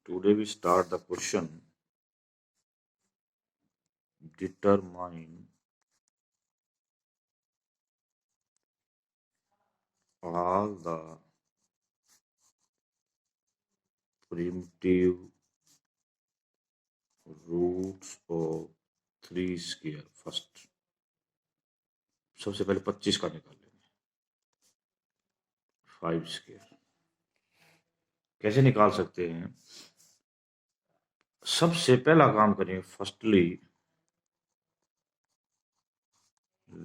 Today we start the question. Determine all the primitive roots of 3 square. First सबसे पहले 25 का निकाल लेंगे. 5 स्क्वायर कैसे निकाल सकते हैं? सबसे पहला काम करें. Firstly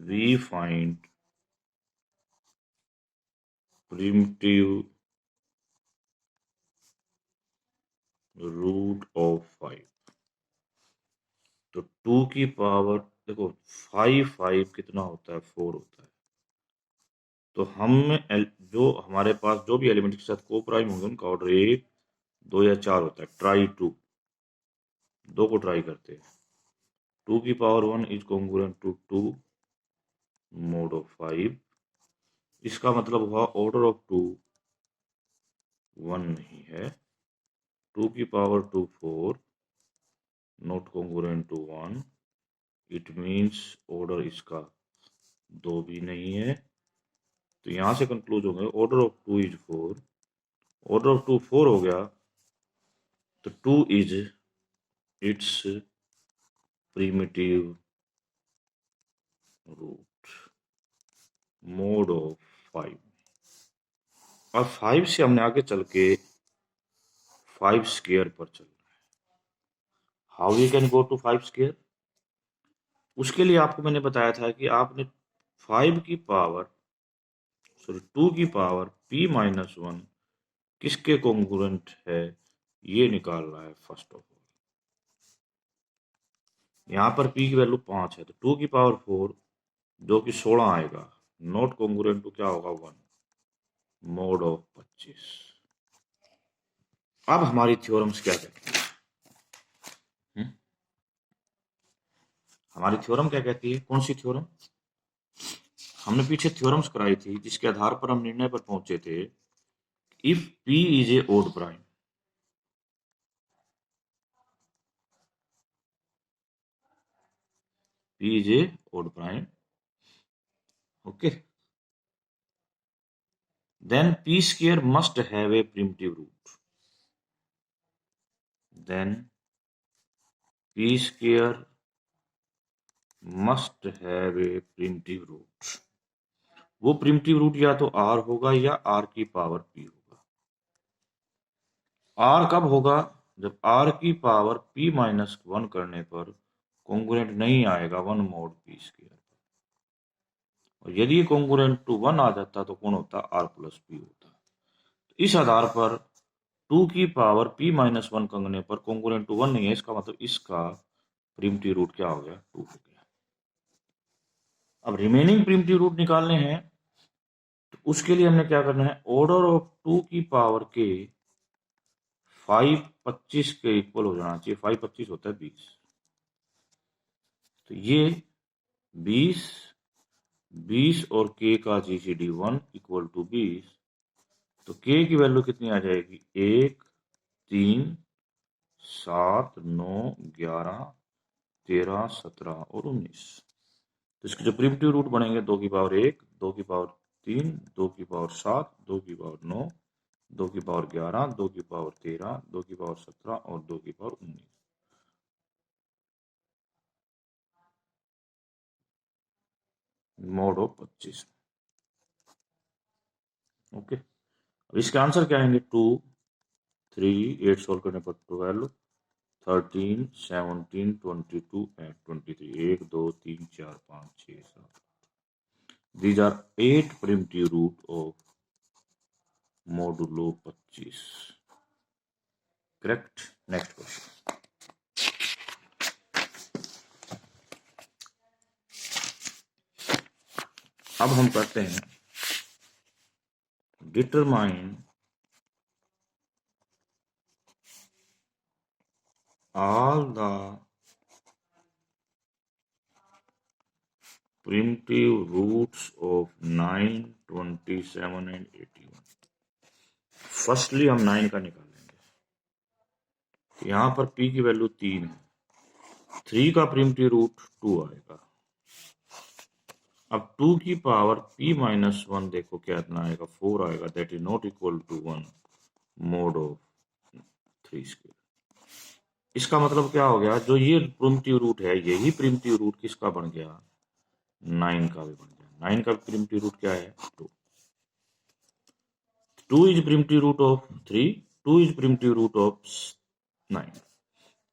we find primitive root of 5. तो 2 की पावर देखो 5 कितना होता है? 4 होता है. तो हम जो हमारे पास जो भी एलिमेंट के साथ को प्राइम होंगे उनका ऑर्डर 1, 2 या 4 होता है. ट्राई 2, 2 को ट्राई करते हैं. 2 की power 1 is congruent to 2 mod of 5. इसका मतलब हुआ ऑर्डर ऑफ 2 1 नहीं है. 2 की power 2 4 not congruent to 1. It means order इसका 2 भी नहीं है. तो यहां से कंक्लूज हो गए order of 2 is 4. Order of 2 4 हो गया तो 2 is it's primitive root mode of 5. और 5 से हमने आगे चल के 5 स्क्वायर पर चल रहे हैं. How we can go to 5 square? उसके लिए आपको मैंने बताया था कि आपने 5 की पावर 2 की पावर p माइनस 1 किसके कॉन्ग्रुएंट है ये निकालना है. फर्स्ट ऑफ ऑल यहाँ पर p की वैल्यू 5 है तो 2 की पावर 4 जो कि 16 आएगा. नॉट कॉन्ग्रुएंट टू क्या होगा? 1 मोड ऑफ 25. अब हमारी थ्योरम्स क्या कहती है? हमारी थ्योरम क्या कहती है? कौन सी थ्योरम? हमने पीछे थ्योरम्स कराई थी जिसके आधार पर हम निर्णय पर पहुंचे थे. If p is a odd prime, p is a odd prime, okay, then p square must have a primitive root. Then p square must have a primitive root. वो प्रिमिटिव रूट या तो r होगा या r की power p होगा. r कब होगा? जब r की पावर p माइनस 1 करने पर कॉन्ग्रुएंट नहीं आएगा 1 मोड p स्क्वायर. और यदि ये कॉन्ग्रुएंट टू 1 आ जाता तो कौन होता? r प्लस p होता. तो इस आधार पर 2 की पावर p माइनस 1 करने पर कॉन्ग्रुएंट टू 1 नहीं है. इसका मतलब इसका प्रिमिटिव रूट क्या हो गया? 2 हो गया. अब रिमेनिंग प्रिमिटिव रूट निकालने हैं तो उसके लिए हमने क्या करना है? ऑर्डर ऑफ 2 की पावर के 5 25 के इक्वल हो जाना चाहिए. 5 25 होता है 20. तो ये 20 और k का GCD 1 इक्वल टू 20. तो k की वैल्यू कितनी आ जाएगी? 1 3 7 9 11 13 17 और 19. तो इसके जो प्रिमिटिव रूट बनेंगे 2 की पावर 1, 2 की पावर 3, 2 की पावर 7, 2 की पावर 9, 2 की पावर 11, 2 की पावर 13, 2 की पावर 17 और 2 की पावर 19. Mode of 25. ओके, अब इसके आंसर क्या आएंगे? 2 3 8 सोल्व करने पर 12 13 17 22 and 23. 1 2 3 4 5 6 7. These are 8 primitive root of modulo 25. Correct. Next question. अब हम करते हैं determine all the primitive roots of 9, 27 and 81. Firstly हम 9 का निकालेंगे. यहाँ पर p की वैल्यू 3 है, 3 का प्रिमिटिव रूट 2 आएगा। अब 2 की पावर p माइनस 1 देखो कितना आएगा, 4 आएगा। That is not equal to 1 mod of 3 square. इसका मतलब क्या हो गया, जो ये प्रिमिटिव रूट है, यही प्रिमिटिव रूट किसका बन गया, 9 का भी बन गया। 9 का प्रिमिटिव रूट क्या है, 2। 2 is primitive root of 3, 2 is primitive root of 9।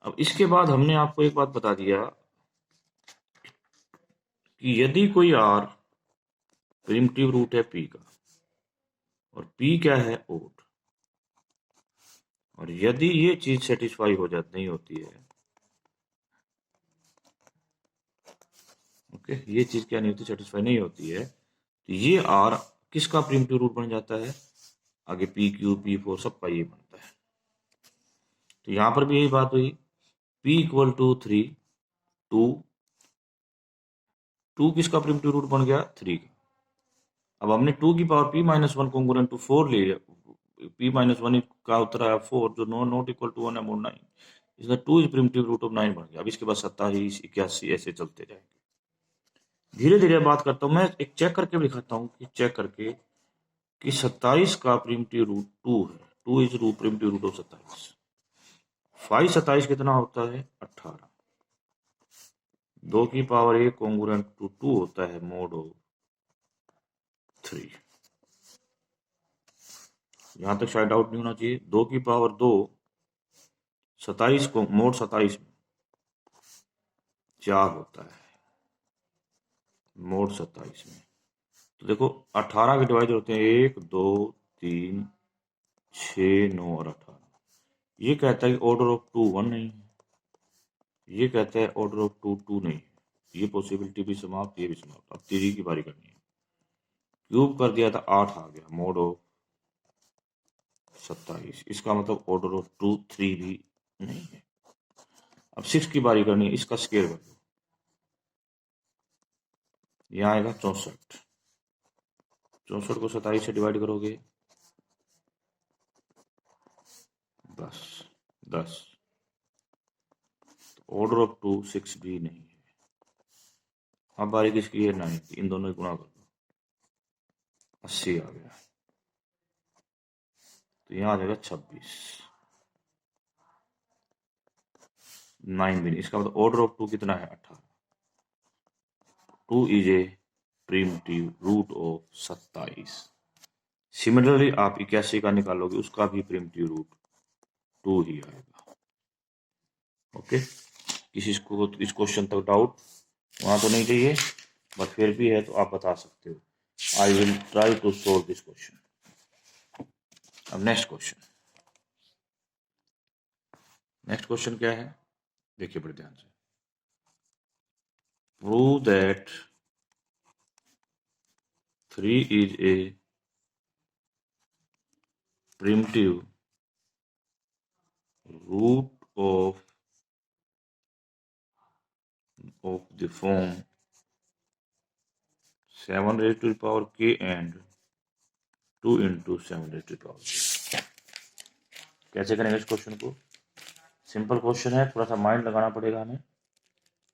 अब इसके बाद हमने आपको एक बात बता दिया कि यदि कोई r प्रिमिटिव रूट है p का और p क्या है, ओड, और यदि ये चीज सेटिस्फाई हो जाती नहीं होती है, ओके, ये चीज क्या नहीं होती, सेटिस्फाई नहीं होती है, तो ये r किसका प्रिमिटिव रूट बन जाता है, आगे पी क्यू पी फोर सबका ये बनता है। तो यहां पर भी यही बात हुई, p इक्वल टू 3, 2 किसका प्रिमिटिव रूट बन गया, 3 का। अब हमने 2 की power p minus 1 congruent to 4 ले लिया, p माइनस 1 का उत्तर है 4, जो नॉट इक्वल टू 1 है, मोड 9, इसलिए 2 इज प्रिमिटिव रूट ऑफ 9 बन गया। अब इसके बाद 27, 81 ऐसे चलते जाएंगे। धीरे धीरे बात करता हूँ, मैं एक चेक करके भी दिखाता हूँ कि चेक करके कि 27 का प्रिमिटिव रूट 2 है, 2 is root primitive root of 27। 5 27 कितना होता है, 18। 2 की पावर a कॉन्ग्रुएंट टू 2 होता है मोड ऑफ 3। यहां तक शायद डाउट नहीं होना चाहिए। 2 की पावर 2 27 को मोड 27 में 4 होता है, मोड 27 में। तो देखो 18 के डिवाइडर होते हैं 1 2 3 6 9 और 18। ये कहता है कि ऑर्डर ऑफ 2 1 नहीं है, ये कहता है ऑर्डर ऑफ 2 2 नहीं है। ये पॉसिबिलिटी भी समाप्त, ये भी समाप्त। अब 3 की बारी करनी है। क्यूब कर दिया था 8 आ गया, मोड ऑफ 27। इसका मतलब ऑर्डर ऑफ 2 3 भी नहीं है। अब 6 की बारी करनी है, इसका स्क्वायर कर दो, यहाँ आएगा 64। 64 को 27 से डिवाइड करोगे 10 10। ऑर्डर ऑफ 2 6 भी नहीं है। अब बारी किसकी है, 9 की। इन दोनों गुणा कर दो, 80 आ गया। तो यहाँ आ जाएगा 26। 9 भी नहीं। इसका मतलब ऑर्डर ऑफ 2 कितना है, 18। 2 is a primitive root of 27। Similarly आप 81 का निकालोगे, उसका भी प्रिमिटिव रूट 2 ही आएगा। ओके, किसी को इस क्वेश्चन तक डाउट वहां तो नहीं चाहिए, बट फिर भी है तो आप बता सकते हो। I will try to solve this question. अब नेक्स्ट क्वेश्चन क्या है, देखिए बड़े ध्यान से। Prove that 3 is a primitive root of the form 7 raised to the power k and 2 into 7 raised to the power k। कैसे करेंगे इस क्वेश्चन को, सिंपल क्वेश्चन है, थोड़ा सा माइंड लगाना पड़ेगा हमें,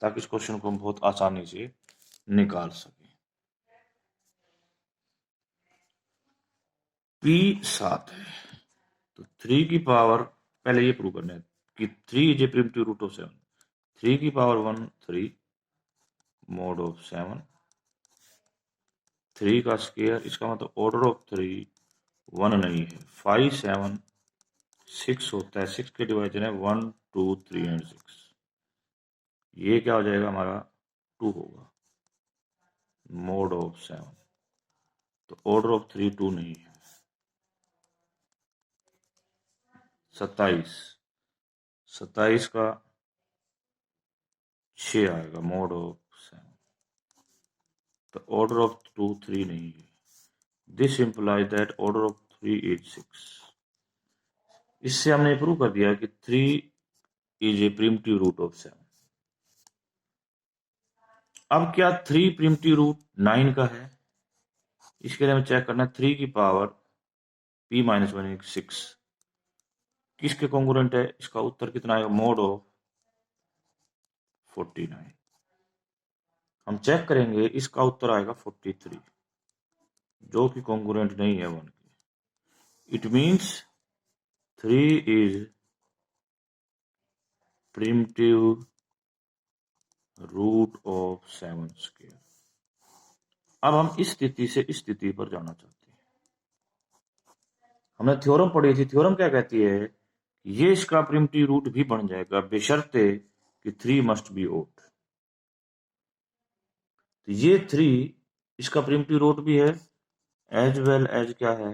ताकि इस क्वेश्चन को हम बहुत आसानी से निकाल सकें। p 7 है, तो 3 की पावर, पहले ये प्रूव करना है कि 3 is a primitive root of 7। 3 की पावर 1 3 मोड ऑफ 7, 3 का स्क्वायर। इसका मतलब ऑर्डर ऑफ 3 1 नहीं है। 5 7 6 होता है, 6 के डिवाइजन है 1 2 3 एंड 6। ये क्या हो जाएगा हमारा, 2 होगा, मोड ऑफ 7। तो ऑर्डर ऑफ 3 2 नहीं है। 27 27 का 6 आएगा, मोड ऑफ 7। तो ऑर्डर ऑफ 2 3 नहीं है। This implies that order of 3 is 6। इससे हमने प्रूव कर दिया कि 3 is a primitive root of 7। अब क्या 3 प्रिमिटिव रूट 9 का है, इसके लिए हमें चेक करना है 3 की पावर p माइनस 1 6 किसके कॉन्ग्रुएंट है? इसका उत्तर कितना आएगा? Mode of 49। हम चेक करेंगे, इसका उत्तर आएगा 43, जो कि कॉन्ग्रुएंट नहीं है 1 के। It means 3 is primitive root of 7 square. अब हम इस स्थिति से इस स्थिति पर जाना चाहते हैं। हमने थ्योरम पढ़ी थी। थ्योरम क्या कहती है? ये इसका प्रिमिटिव रूट भी बन जाएगा बशर्ते कि 3 मस्ट बी ओड। तो ये 3 इसका प्रिमिटिव रूट भी है, एज वेल एज क्या है?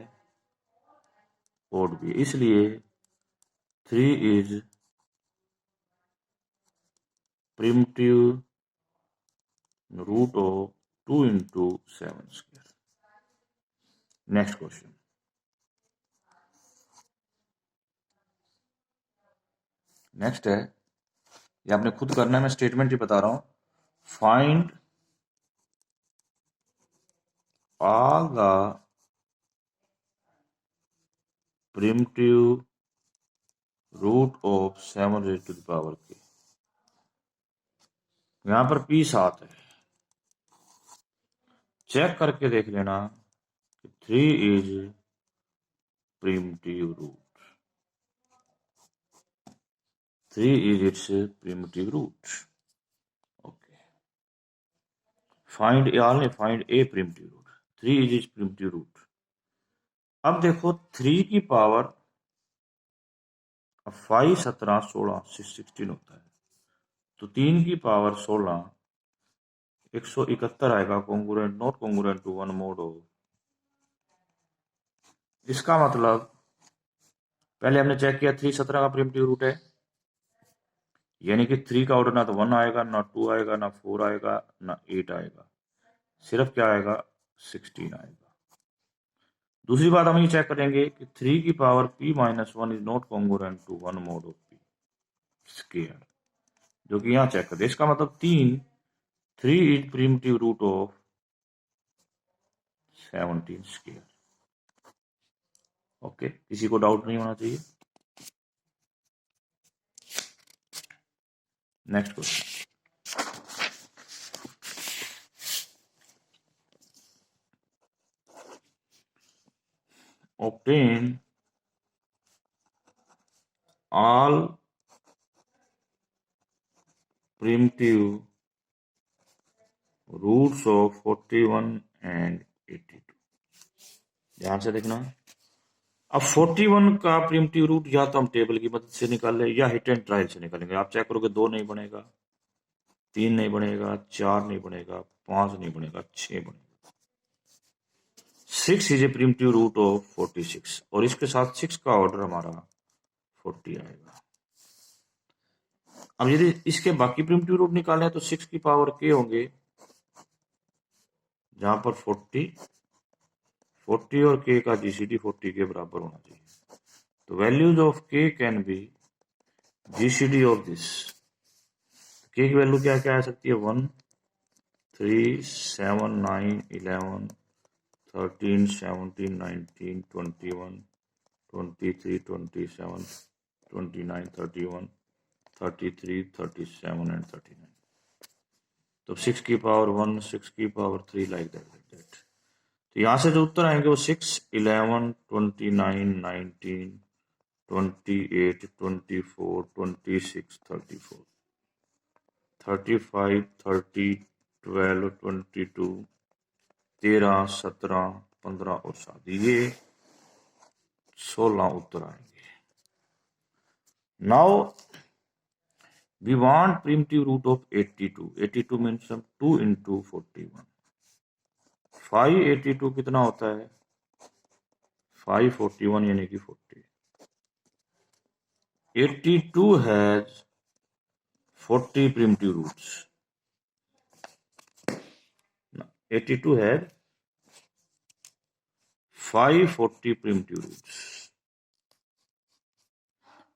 ओड भी। इसलिए 3 is primitive root of 2 into 7 square. Next question. Next है, ये आपने खुद करना है, मैं स्टेटमेंट ही बता रहा हूं। Find all the primitive root of 7 raised to the power k। यहां पर p 7 है। चेक करके देख लेना कि 3 is primitive root. 3 is its primitive root. Okay, find all ने find a primitive root. 3 is its primitive root. अब देखो 3 की पावर 5 17 16 16 होता है, तो 3 की पावर 16 171 आएगा। Congruent not congruent to 1 mod of. इसका मतलब पहले हमने चेक किया 3 17 का प्रिमिटिव रूट है, यानी कि 3 का ऑर्डर ना तो 1 आएगा, ना 2 आएगा, ना 4 आएगा, ना 8 आएगा, सिर्फ क्या आएगा? 16 आएगा। दूसरी बात हम ये चेक करेंगे कि 3 की power p minus 1 is not congruent to 1 mod of p square, जो कि यहां चेक करते। इसका मतलब 3 is primitive root of 17 square. Okay, किसी को डाउट नहीं होना चाहिए। Next question. obtain all primitive roots of 41 and 82। ध्यान से देखना। अब 41 का प्रिमिटिव रूट या तो हम टेबल की मदद से निकाल ले या हिट एंड ट्रायल से निकालेंगे। आप चेक करोगे 2 नहीं बनेगा, 3 नहीं बनेगा, 4 नहीं बनेगा, 5 नहीं बनेगा, 6 बनेगा। 6 is a primitive root of 46 और इसके साथ 6 का ऑर्डर हमारा 40 आएगा। अब यदि इसके बाकी प्रिमिटिव रूट निकालने हैं तो 6 की पावर k होंगे, जहां पर 40 और k का जीसीडी 40 के बराबर होना चाहिए। तो values of k can be GCD of this. k की वैल्यू क्या क्या आ सकती है? 1 3 7 9 11 13 17 19 21 23 27 29 31 33 37 एंड 39। तो 6 की पावर 1 6 की पावर 3 लाइक दैट। तो यहां से जो उत्तर आएंगे वो 6 11 29 19 28 24 26 34 35 30 12 22 13 17 15 और 7, ये 16 उत्तर आएंगे। Now we want primitive root of 82। 82 means 2 into 41। 582 कितना होता है? 541 यानी कि 40। 82 has 40 primitive roots. 82 has 540 primitive roots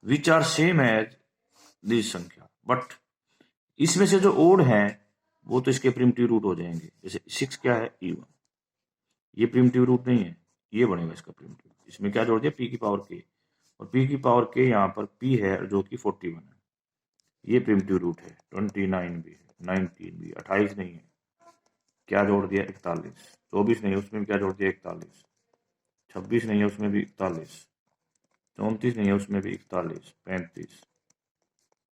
which are same as this संख्या, बट इसमें से जो ओड है वो तो इसके प्रिमिटिव रूट हो जाएंगे। जैसे 6 क्या है? E1, ये प्रिमिटिव रूट नहीं है, ये बनेगा इसका प्रिमिटिव। इसमें क्या जोड़ दिया? p की पावर k, और p की पावर k यहाँ पर p है जो कि 41 है, ये प्रिमिटिव रूट है। 29 भी है, 19 भी, 28 नहीं है, क्या जोड़ दिया 41, 24 नहीं है उसमें भी क्या जोड़ दिया 41, 26 नहीं है उसमें भी 41, 34 नहीं है उसमें भी 41, 35,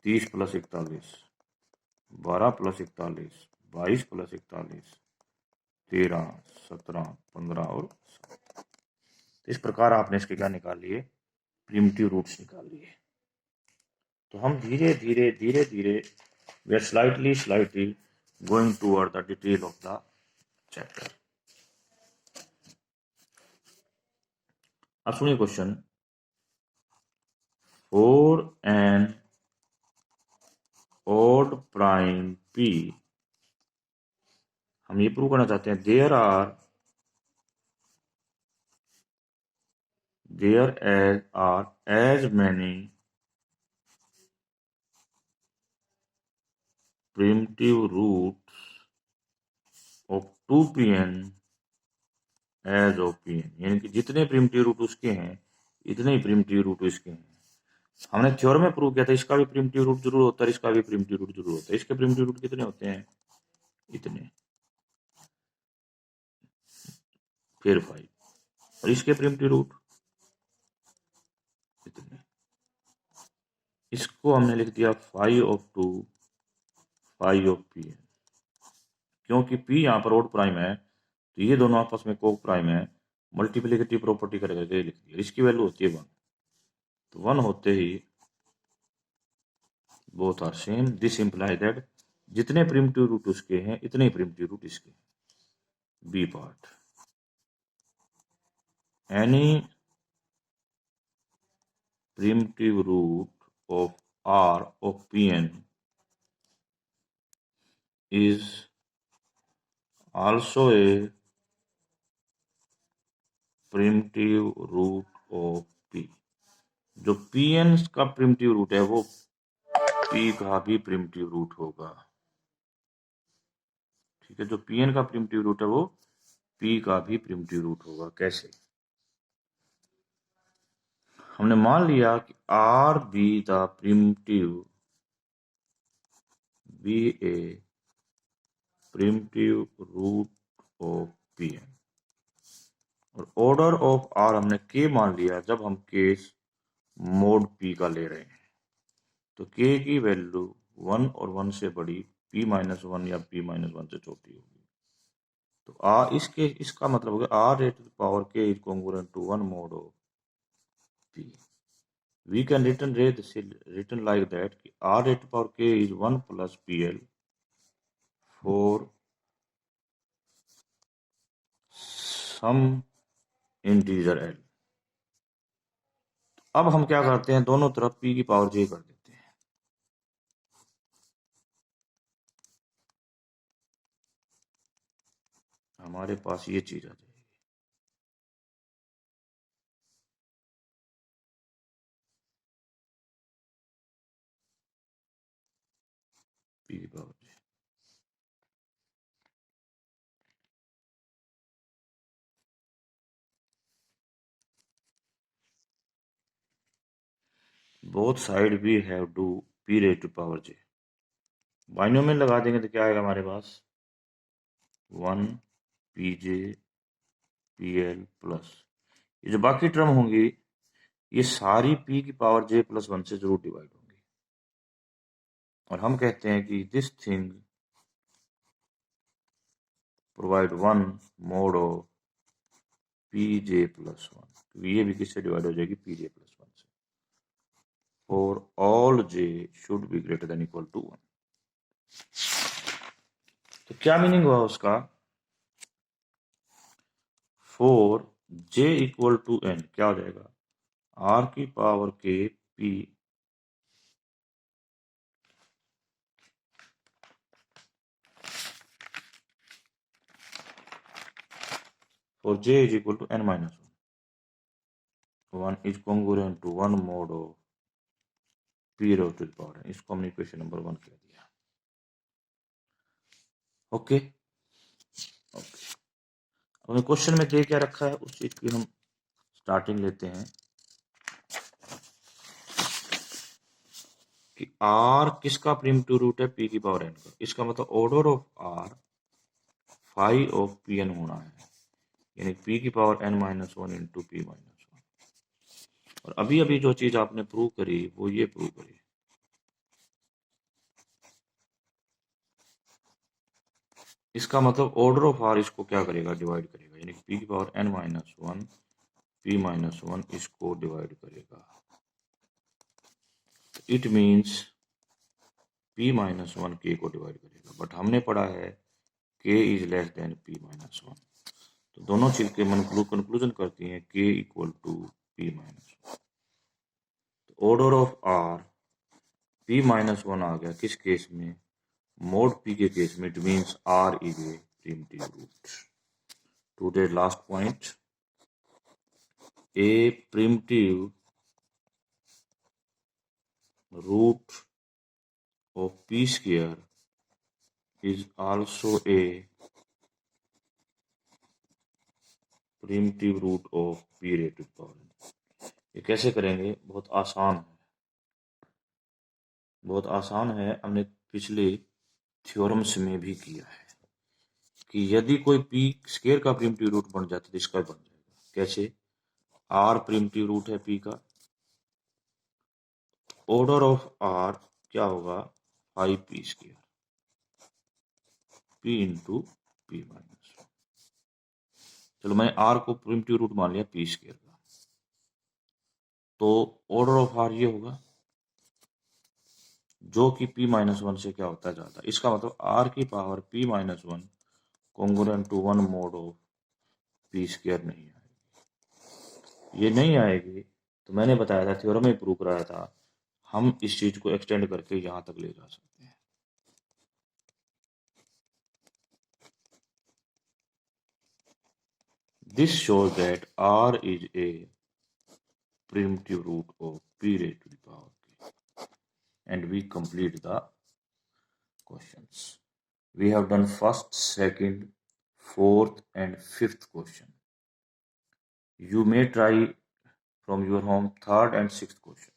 30 प्लस 41, 12 प्लस 41, 22 प्लस 41, 13, 17, 15 और 7। इस प्रकार आपने इसके क्या निकाल लिए, प्रिमिटिव रूट्स निकाल लिए। तो हम धीरे धीरे धीरे धीरे we are slightly going toward the detail of the chapter. अब सुनिए question, for an odd prime p, हम ये प्रूव करना चाहते हैं there are as many primitive roots of 2pn as of pn, यानी कि जितने प्रिमिटिव रूट उसके हैं इतने ही प्रिमिटिव रूट इसके हैं। हमने थ्योरम में प्रूव किया था इसका भी प्रिमिटिव रूट जरूर होता है, इसका भी प्रिमिटिव रूट जरूर होता है। इसके प्रिमिटिव रूट कितने होते हैं, इतने, फिर 5, और इसके प्रिमिटिव रूट इतने। इसको हमने लिख दिया 5 ऑफ 2 5 ऑफ pn, क्योंकि p यहाँ पर ओड प्राइम है तो ये दोनों आपस में को प्राइम है, मल्टीप्लिकेटिव प्रॉपर्टी करके लिख दिया। इसकी वैल्यू होती है 1, तो 1 होते ही both are same, this imply that जितने प्रिमिटिव रूट उसके हैं इतने ही प्रिमिटिव रूट इसके हैं। B part, any primitive root of R of Pn is also a primitive root of P। जो Pn का प्रिमिटिव रूट है वो P का भी प्रिमिटिव रूट होगा। ठीक है, जो Pn का प्रिमिटिव रूट है वो P का भी प्रिमिटिव रूट होगा। कैसे, हमने मान लिया कि R be the primitive, be a primitive root of Pn, और ऑर्डर ऑफ आर हमने के मान लिया जब हम केस मोड पी का ले रहे हैं। तो के की वैल्यू 1 और 1 से बड़ी, p माइनस 1 या p माइनस 1 से छोटी होगी। तो इसका मतलब हो गया आर रेट पावर के is congruent to 1 mod of p। We can written like that कि आर रेट पावर के is 1 plus pl for some integer l। अब हम क्या करते हैं, दोनों तरफ p की पावर j कर देते हैं। हमारे पास ये चीज आ जाएगी, p की power j। Both side we have to p raise to power j। Binomial लगा देंगे तो क्या आएगा हमारे पास, 1 pj pl प्लस ये जो बाकी टर्म होंगी ये सारी p की पावर j प्लस 1 से जरूर डिवाइड होंगी। और हम कहते हैं कि this thing provide 1 mod of pj plus 1, तो ये भी किससे डिवाइड हो जाएगी, pj प्लस 1 से। For all j should be greater than equal to 1। तो क्या मीनिंग हुआ उसका, for j equal to n क्या हो जाएगा, r की पावर के p for j is equal to n minus 1 is congruent to 1 mod of p raised to the power n। इसको हमने इक्वेशन नंबर 1 कह दिया। ओके ओके, हमने क्वेश्चन में दे क्या रखा है उस चीज की हम स्टार्टिंग लेते हैं। कि r किसका प्रिमिटिव रूट है, p की पावर n का। इसका मतलब order of r phi of P N होना है, यानी p की power n minus one into P minus one. और अभी अभी जो चीज आपने प्रूव करी वो ये प्रूव करी, इसका मतलब ऑर्डर ऑफ r इसको क्या करेगा, डिवाइड करेगा, यानी p की power n minus one p minus one इसको डिवाइड करेगा। It means p minus one k को डिवाइड करेगा, बट हमने पढ़ा है k is less than p minus one, तो दोनों चीज के कंक्लूजन करती हैं k equal to p minus one. Order of r p minus one आ गया किस केस में, मोड p के केस में। It means r is a primitive root. Today last point, a primitive root of p square is also a primitive root of p raised to power n। ये कैसे करेंगे, बहुत आसान है, बहुत आसान है। हमने पिछले थ्योरम्स में भी किया है कि यदि कोई p स्क्वायर का प्रिमिटिव रूट बन जाता है तो इसका बन जाएगा। कैसे, r प्रिमिटिव रूट है p का, ऑर्डर ऑफ r क्या होगा, 5p square, p into P minus one. चलो मैंने r को प्रिमिटिव रूट मान लिया p स्क्वायर का, तो ऑर्डर ऑफ r ये होगा जो कि p माइनस वन से क्या होता है ज्यादा। इसका मतलब r की power p minus one congruent to one mod of p square नहीं आएगी। ये नहीं आएगी तो मैंने बताया था, थ्योरम में प्रूव कराया था, हम इस चीज को एक्सटेंड करके यहां तक ले जा सकते हैं। This shows that r is a primitive root of p raised to the power k, and we complete the questions. We have done first, second, fourth and fifth question. You may try from your home third and sixth question.